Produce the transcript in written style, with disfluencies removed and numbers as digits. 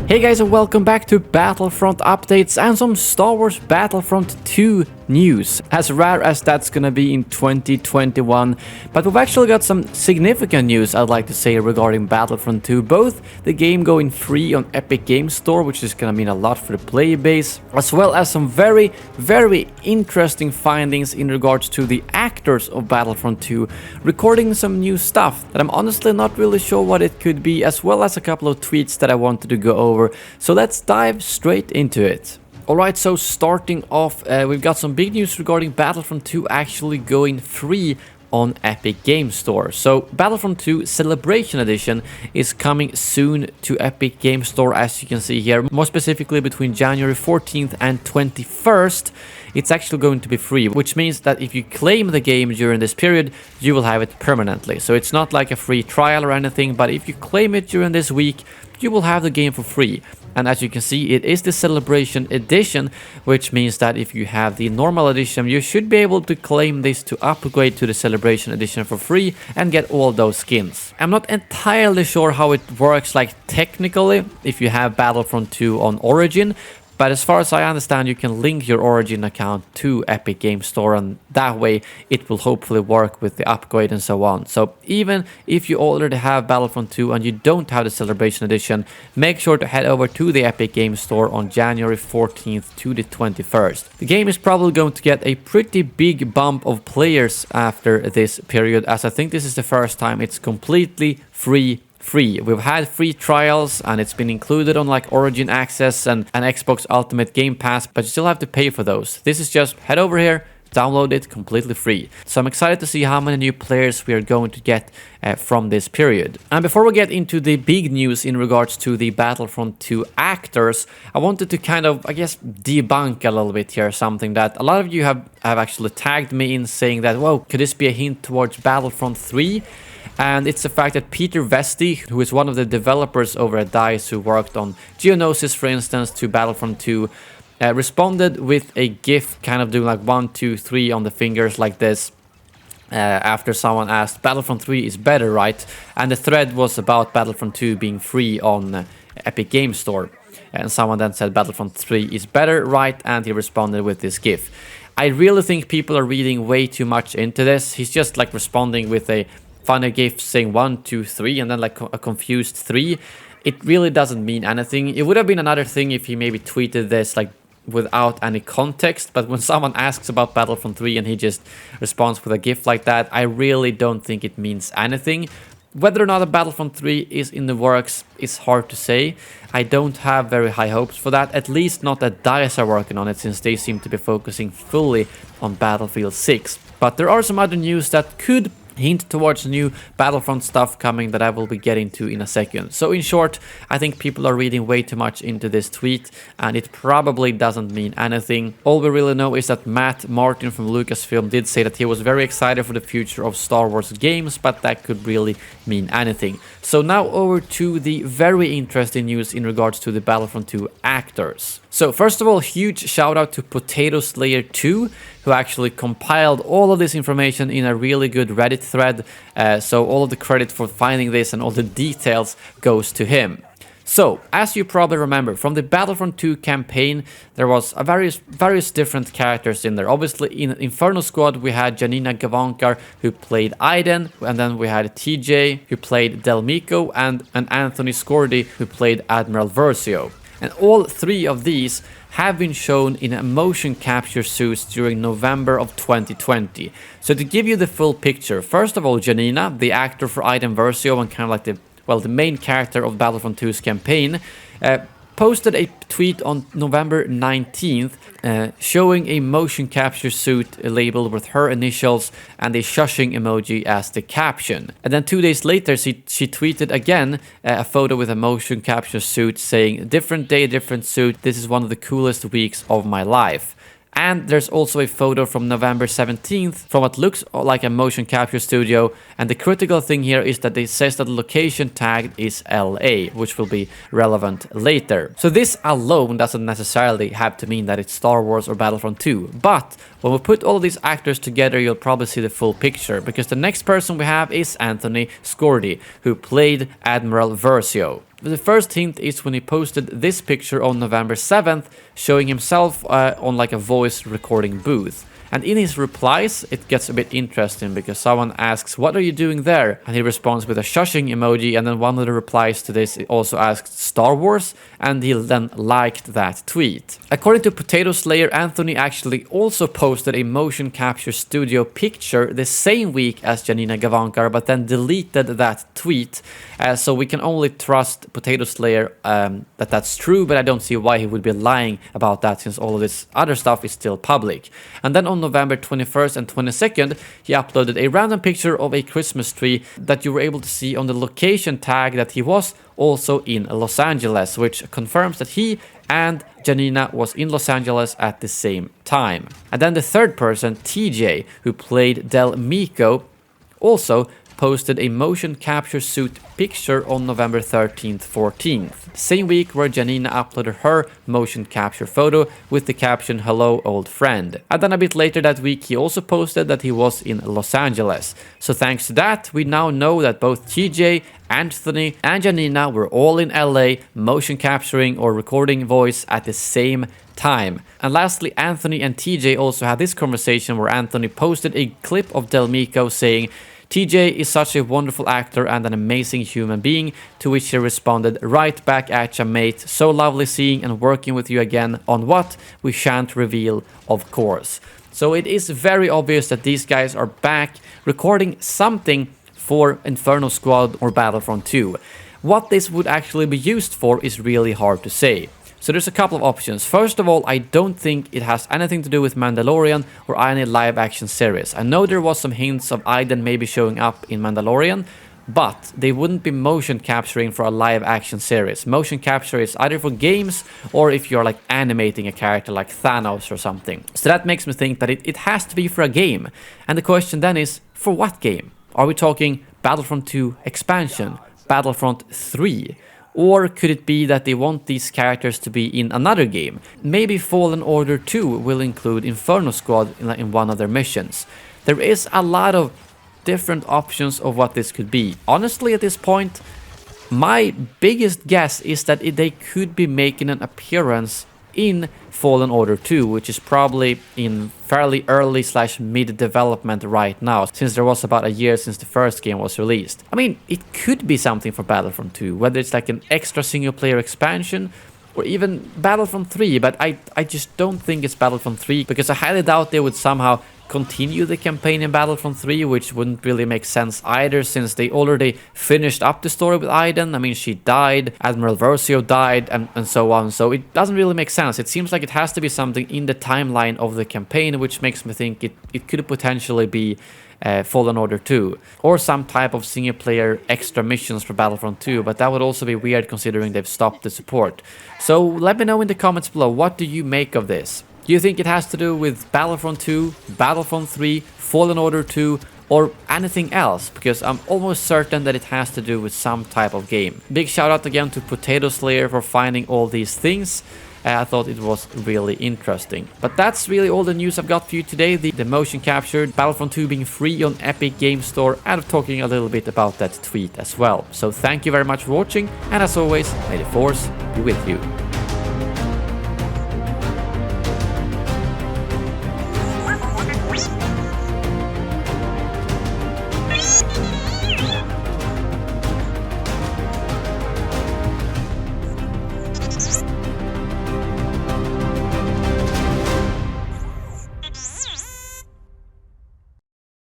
Hey guys, and welcome back to Battlefront updates and some Star Wars Battlefront 2 news, as rare as that's gonna be in 2021. But we've actually got some significant news, I'd like to say, regarding Battlefront 2. Both the game going free on Epic Games Store, which is gonna mean a lot for the player base, as well as some very interesting findings in regards to the actors of Battlefront 2 recording some new stuff that I'm honestly not really sure what it could be, as well as a couple of tweets that I wanted to go over. So let's dive straight into it. Alright, so starting off, we've got some big news regarding Battlefront 2 actually going free on Epic Games Store. So Battlefront 2 Celebration Edition is coming soon to Epic Games Store, as you can see here. More specifically, between January 14th and 21st, it's actually going to be free, which means that if you claim the game during this period, you will have it permanently. So it's not like a free trial or anything, but if you claim it during this week, you will have the game for free. And as you can see, it is the Celebration Edition, which means that if you have the normal edition, you should be able to claim this to upgrade to the Celebration Edition for free and get all those skins. I'm not entirely sure how it works, like technically, if you have Battlefront 2 on Origin, but as far as I understand, you can link your Origin account to Epic Games Store, and that way it will hopefully work with the upgrade and so on. So even if you already have Battlefront 2 and you don't have the Celebration Edition, make sure to head over to the Epic Games Store on January 14th to the 21st. The game is probably going to get a pretty big bump of players after this period, as I think this is the first time it's completely free. We've had free trials and it's been included on like Origin Access and Xbox Ultimate Game Pass, but you still have to pay for those. This is just head over here, download it completely free. So I'm excited to see how many new players we are going to get from this period. And before we get into the big news in regards to the Battlefront 2 actors, I wanted to kind of, I guess, debunk a little bit here something that a lot of you have actually tagged me in, saying that, whoa, could this be a hint towards Battlefront 3? And it's the fact that Peter Vesti, who is one of the developers over at DICE who worked on Geonosis, for instance, to Battlefront 2, responded with a GIF kind of doing like 1, 2, 3 on the fingers like this, after someone asked, Battlefront 3 is better, right? And the thread was about Battlefront 2 being free on Epic Games Store. And someone then said Battlefront 3 is better, right? And he responded with this GIF. I really think people are reading way too much into this. He's just like responding with a funny GIF saying 1, 2, 3 and then like a confused 3. It really doesn't mean anything. It would have been another thing if he maybe tweeted this like without any context, but when someone asks about Battlefront 3 and he just responds with a GIF like that, I really don't think it means anything. Whether or not a Battlefront 3 is in the works is hard to say. I don't have very high hopes for that, at least not that DICE are working on it, since they seem to be focusing fully on Battlefield 6. But there are some other news that could hint towards new Battlefront stuff coming that I will be getting to in a second. So in short, I think people are reading way too much into this tweet and it probably doesn't mean anything. All we really know is that Matt Martin from Lucasfilm did say that he was very excited for the future of Star Wars games, but that could really mean anything. So now over to the very interesting news in regards to the Battlefront 2 actors. So first of all, huge shout out to Potato Slayer 2, who actually compiled all of this information in a really good Reddit thread. So all of the credit for finding this and all the details goes to him. So, as you probably remember, from the Battlefront 2 campaign, there was a various different characters in there. Obviously, in Inferno Squad, we had Janina Gavankar, who played Aiden, and then we had TJ, who played Delmico, and Anthony Scordi, who played Admiral Versio. And all three of these have been shown in motion capture suits during November of 2020. So to give you the full picture, first of all, Janina, the actor for Aiden Versio and kind of like the main character of Battlefront 2's campaign, posted a tweet on November 19th showing a motion capture suit labeled with her initials and a shushing emoji as the caption. And then 2 days later, she tweeted again a photo with a motion capture suit saying, "Different day, different suit. This is one of the coolest weeks of my life." And there's also a photo from November 17th from what looks like a motion capture studio. And the critical thing here is that it says that the location tag is LA, which will be relevant later. So this alone doesn't necessarily have to mean that it's Star Wars or Battlefront 2. But when we put all of these actors together, you'll probably see the full picture, because the next person we have is Anthony Scordi, who played Admiral Versio. The first hint is when he posted this picture on November 7th, showing himself on like a voice recording booth. And in his replies, it gets a bit interesting because someone asks, "What are you doing there?" And he responds with a shushing emoji, and then one of the replies to this also asked Star Wars, and he then liked that tweet. According to Potato Slayer, Anthony actually also posted a motion capture studio picture the same week as Janina Gavankar, but then deleted that tweet. So we can only trust Potato Slayer that that's true, but I don't see why he would be lying about that since all of this other stuff is still public. And then on November 21st and 22nd, he uploaded a random picture of a Christmas tree that you were able to see on the location tag that he was also in Los Angeles, which confirms that he and Janina was in Los Angeles at the same time. And then the third person, TJ, who played Del Miko, also posted a motion capture suit picture on November 13th, 14th. Same week where Janina uploaded her motion capture photo with the caption, "Hello old friend." And then a bit later that week he also posted that he was in Los Angeles. So thanks to that, we now know that both TJ, Anthony and Janina were all in LA motion capturing or recording voice at the same time. And lastly, Anthony and TJ also had this conversation where Anthony posted a clip of Del Miko saying, "TJ is such a wonderful actor and an amazing human being," to which he responded, "Right back at ya, mate. So lovely seeing and working with you again on what we shan't reveal, of course." So it is very obvious that these guys are back recording something for Inferno Squad or Battlefront 2. What this would actually be used for is really hard to say. So there's a couple of options. First of all, I don't think it has anything to do with Mandalorian or any live action series. I know there was some hints of Iden maybe showing up in Mandalorian, but they wouldn't be motion capturing for a live action series. Motion capture is either for games or if you're like animating a character like Thanos or something. So that makes me think that it has to be for a game. And the question then is, for what game? Are we talking Battlefront 2 expansion? Battlefront 3? Or could it be that they want these characters to be in another game? Maybe Fallen Order 2 will include Inferno Squad in one of their missions. There is a lot of different options of what this could be. Honestly, at this point, my biggest guess is that they could be making an appearance in Fallen Order 2, which is probably in fairly early / mid development right now, since there was about a year since the first game was released. I mean, it could be something for Battlefront 2, whether it's like an extra single player expansion or even Battlefront 3, but I just don't think it's Battlefront 3, because I highly doubt they would somehow continue the campaign in Battlefront 3, which wouldn't really make sense either, since they already finished up the story with Iden. I mean, she died, Admiral Versio died, and so on, so it doesn't really make sense. It seems like it has to be something in the timeline of the campaign, which makes me think it could potentially be Fallen Order 2, or some type of single player extra missions for Battlefront 2, but that would also be weird considering they've stopped the support. So let me know in the comments below, what do you make of this? Do you think it has to do with Battlefront 2, Battlefront 3, Fallen Order 2, or anything else? Because I'm almost certain that it has to do with some type of game. Big shout out again to Potato Slayer for finding all these things. I thought it was really interesting. But that's really all the news I've got for you today. The motion captured Battlefront 2 being free on Epic Game Store, and talking a little bit about that tweet as well. So thank you very much for watching, and as always, may the Force be with you.